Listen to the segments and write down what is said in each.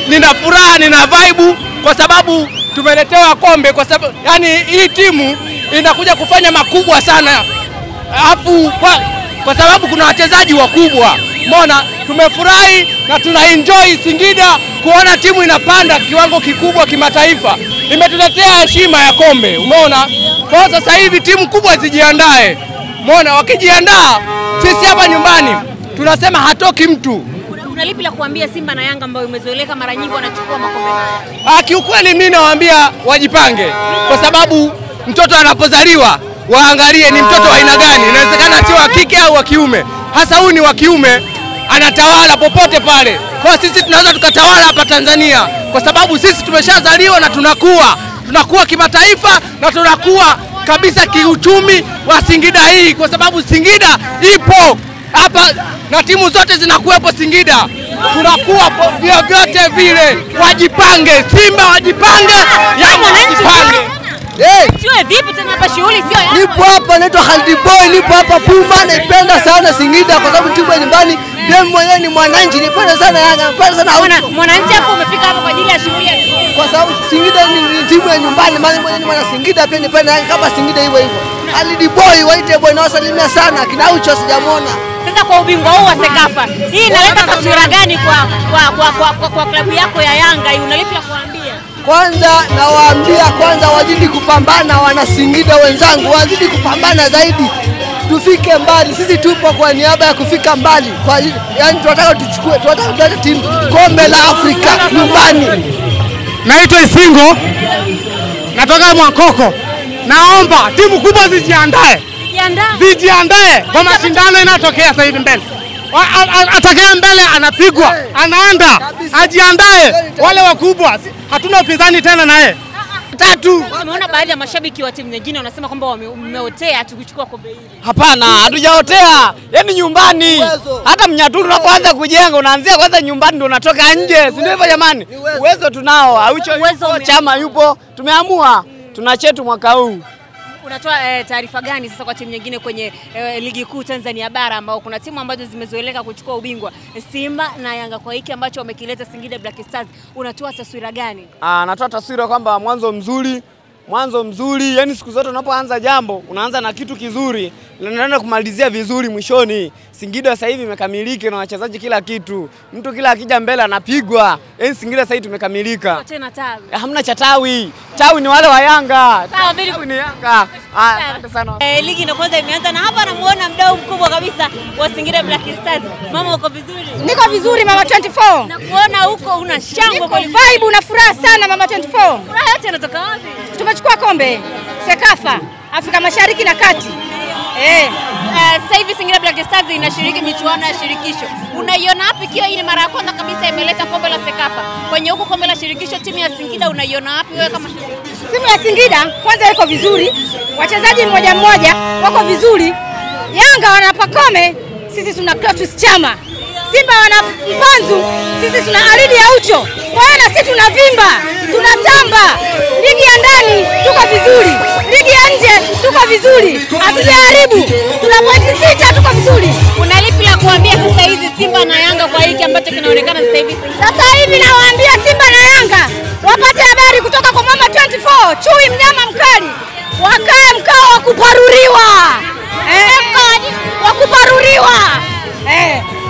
nina furaha, nina vibe kwa sababu tumeletewa kombe, kwa sababu yani hii timu inakuja kufanya makubwa sana. Alafu kwa sababu kuna wachezaji wakubwa. Umeona, tumefurahi na tunaenjoy Singida kuona timu inapanda kiwango kikubwa kimataifa. Imetuletea heshima ya kombe. Umeona? Kwa sasa hivi timu kubwa zijiandae. Umeona, wakijiandaa sisi hapa nyumbani tunasema hatoki mtu. Una lipi la kuambia Simba na Yanga ambao umezoeleka mara nyingi wanachukua makombe haya? Kiukweli mimi nawaambia wajipange, kwa sababu mtoto anapozaliwa waangalie ni mtoto wa aina gani. Inawezekana sio wa kike au wa kiume. Hasa huyu ni wa kiume, anatawala popote pale. Kwa sisi tunaweza tukatawala hapa Tanzania, kwa sababu sisi tumeshazaliwa na tunakuwa kimataifa na tunakuwa kabisa kiuchumi wa Singida hii, kwa sababu Singida ipo hapa na timu zote zinakuwepo Singida. Tunakuwa vyovyote vile. Wajipange, Simba wajipange, Yanga wajipange. Chue vipi tena hapa shughuli sio yako? Nipo hapa naitwa Khalid Boy, nipo hapa Puma, naipenda sana Singida kwa sababu timu ya nyumbani. Mimi mwenyewe ni mwananchi, nipenda sana Yanga, nipenda sana mwananchi hapo umefika hapa kwa ajili ya shughuli kwa sababu Singida ni timu ya nyumbani. Mimi mwenyewe ni mwana Singida, pia nipenda Yanga kama Singida hivyo hivyo. Khalid Boy, waite boy, nawasalimia sana kina Ucho sijamuona. Sasa kwa ubingwa huu wa Sekafa, hii inaleta taswira gani kwa klabu yako ya Yanga? Unalipi la kuambia? Kwanza nawaambia wazidi kupambana, wana Singida wenzangu, wazidi kupambana zaidi. Tufike mbali. Sisi tupo kwa niaba ya kufika mbali. Yaani tunataka tulete timu kombe la Afrika nyumbani. Naitwa Isingo, natoka Mwakoko. Naomba timu kubwa zijiandae kwa mashindano yanayotokea sasa hivi mbele. Atakaye mbele anapigwa, anaenda, ajiandae. Wale wakubwa hatuna upinzani tena naye. Tatu. Umeona baadhi ya mashabiki wa timu nyingine wanasema kwamba wameotea tukichukua kombe hili. Hapana, hatujaotea. Yaani nyumbani. Hata Mnyaturu unapoanza kujenga unaanzia kwanza nyumbani ndio unatoka nje. Si ndio hivyo jamani? Uwezo tunao. Uwezo chama yupo. Tumeamua tunachetu mwaka huu. Unatoa taarifa gani sasa kwa timu nyingine kwenye ligi kuu Tanzania bara ambao kuna timu ambazo zimezoeleka kuchukua ubingwa, Simba na Yanga, kwa hiki ambacho wamekileta Singida Black Stars, unatoa taswira gani? Natoa taswira kwamba mwanzo mzuri, yani siku zote unapoanza jambo unaanza na kitu kizuri na unaenda kumalizia vizuri mwishoni. Singida sasa hivi imekamilika na wachezaji kila kitu. Mtu kila akija mbele anapigwa. Yaani Singida sasa hivi tumekamilika. Tena tawi. Hamna cha tawi. Tawi ni wale wa Yanga. Sawa, bili ni Yanga. Asante sana. Ligi ndio kwanza imeanza na hapa namuona mdau mkubwa kabisa wa Singida Black Stars. Mama uko vizuri? Niko vizuri Mama 24. Na kuona huko una shangwe kwa vibe, una furaha sana Mama 24. Furaha yote inatoka wapi? Tumechukua kombe Sekafa Afrika Mashariki na Kati. Sasa hivi Singida Black Stars inashiriki michuano ya shirikisho. Unaiona wapi ikiwa hii ni mara ya kwanza kabisa imeleta kombe la Sekafa? Kwenye huko kombe la shirikisho timu ya Singida unaiona wapi wewe kama shabiki? Timu ya Singida kwanza iko vizuri. Wachezaji mmoja wako vizuri. Yanga wana Pakome, sisi tuna Clatous Chama. Simba wana Mpanzu, sisi tuna Aridi ya Ucho. Kwa hiyo na sisi tunavimba, tunatamba. Ligi ya ndani tuko vizuri, ligi ya nje tuko vizuri. Hatujaharibu. Tuna pointi 6 tuko vizuri. Unalipi la kuambia sasa hizi Simba na Yanga kwa hiki ambacho kinaonekana sasa hivi? Sasa hivi nawaambia Simba na Yanga wapate habari kutoka kwa Mama 24, chui mnyama mkali. Wakae mkao wa kuparuriwa. Wakuparuriwa.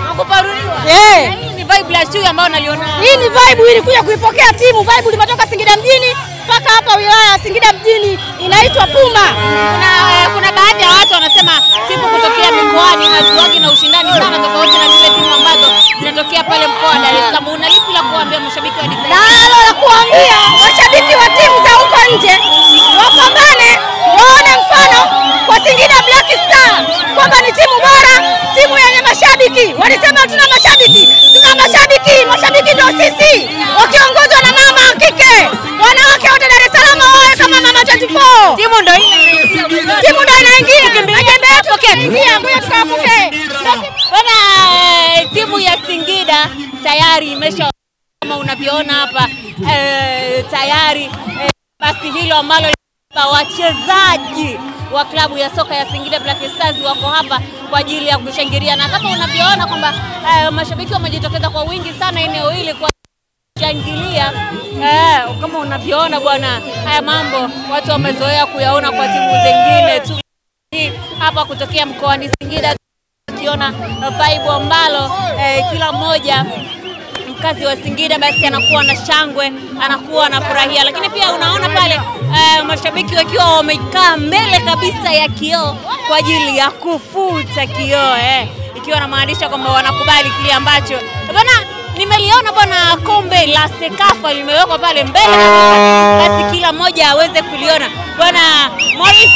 Wakuparuriwa. Hii ni vibe la chui ambao naliona. Hii ni vibe ilikuja kuipokea timu. Vibe limetoka Singida mjini mpaka hapa wilaya ya Singida mjini, inaitwa Puma. Kuna baadhi ya watu wanasema timu kutokea mikoani haziwagi na ushindani sana tofauti na zile timu ambazo zinatokea pale mkoa wa Dar es Salaam. Unalipi la kuambia mashabiki wa Design? Nalo la kuambia mashabiki wa timu za huko nje wapambane, waone mfano kwa Singida Black Stars kwamba ni timu bora, timu yenye mashabiki. Walisema tuna mashabiki, mashabiki ndio sisi, wakiongozwa na mama kike. Wanawake wote Dar es Salaam wawe kama Mama 24. Timu ndio inaingia. Majembe yetu tukiingia, ngoja tukapokee. Bwana, timu ya Singida tayari imesha kama unavyoona hapa tayari basi hilo ambalo wachezaji wa klabu ya soka ya Singida Black Stars wako hapa kwa ajili ya kushangilia, na kama unavyoona kwamba mashabiki wamejitokeza kwa wingi sana eneo hili kwa kushangilia. Kama unavyoona bwana, haya mambo watu wamezoea kuyaona kwa timu zingine tu. Hapa kutokea mkoani Singida tukiona vibe ambalo kila mmoja mkazi wa Singida basi anakuwa na shangwe, anakuwa anafurahia. Lakini pia unaona pale mashabiki wakiwa wamekaa mbele kabisa ya kioo kwa ajili ya kufuta kioo, ikiwa inamaanisha kwamba wanakubali kile ambacho bwana. Nimeliona bwana kombe la Sekafa limewekwa pale mbele kabisa, basi kila mmoja aweze kuliona. Bwana Morris,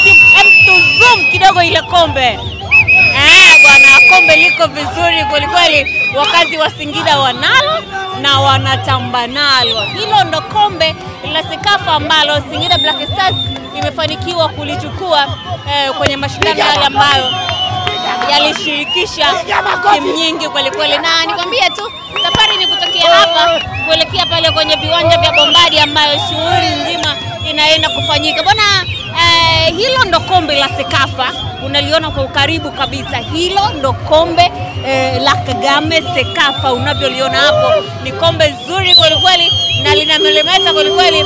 zoom kidogo ile kombe. Bwana kombe liko vizuri kweli, wakazi wa Singida wanalo na wanatamba nalo. Hilo ndo kombe la Sekafa ambalo Singida Black Stars imefanikiwa kulichukua kwenye mashindano yale ambayo yalishirikisha timu nyingi kweli. Na nikwambie tu safari ni kutokea hapa kuelekea pale kwenye viwanja vya Bombadi ambayo shughuli nzima inaenda kufanyika. Bwana hilo ndo kombe la Sekafa, unaliona kwa ukaribu kabisa. Hilo ndo kombe la Kagame Sekafa, unavyoliona hapo. Ni kombe zuri kweli na linamelemeta kweli.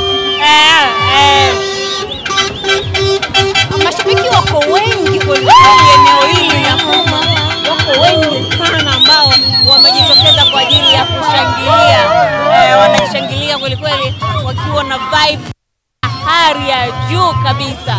Mashabiki wako wengi kweli eneo hili la Puma, wako wengi sana ambao wamejitokeza kwa ajili ya kushangilia. Wanashangilia kweli wakiwa na vibe hali ya juu kabisa.